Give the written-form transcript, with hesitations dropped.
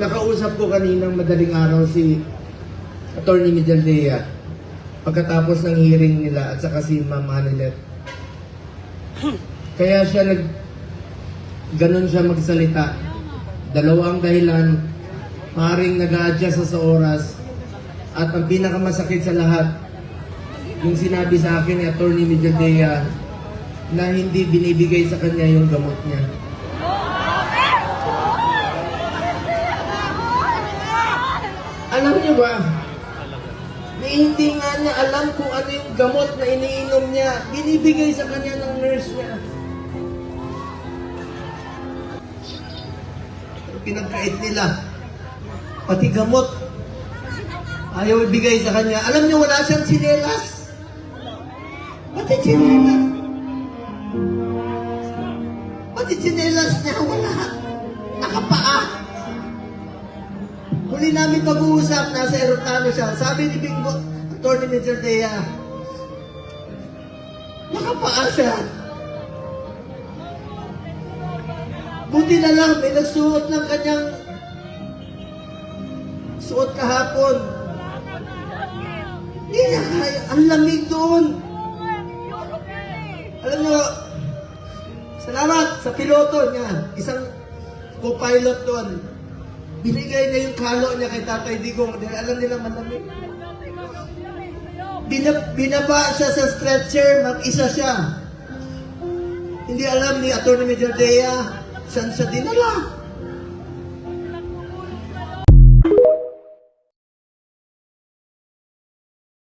Nakausap ko kaninang madaling araw si Attorney Mijaldea pagkatapos ng hearing nila at saka si Ma'am Hanilet. Kaya siya ganon siya magsalita. Dalawang dahilan, maaaring nag-a-adjust sa oras, at ang pinakamasakit sa lahat, yung sinabi sa akin ni Attorney Mijaldea na hindi binibigay sa kanya yung gamot niya. Alam niyo ba, na hindi nga niya alam kung ano yung gamot na iniinom niya, binibigay sa kanya ng nurse niya. Pinagkait nila, pati gamot, ayaw ibigay sa kanya. Alam niyo, wala siyang tsinelas. Pati tsinelas. Pati tsinelas niya, wala. Nakapaa. Huli namin pag-uusap, nasa eroplano siya. Sabi ni Bingo, Attorney Mijaldea, nakapaa siya. Buti na lang, may nagsuot ng kanyang suot kahapon. Hindi na kaya, ang lamig doon. Alam nyo, salamat sa piloto niya, isang co-pilot doon. Binigay niya yung kalo niya kay Tatay Digong dahil alam nila malamig. Binaba siya sa stretcher, mag-isa siya. Hindi alam ni Atty. Mijaldea saan siya dinala.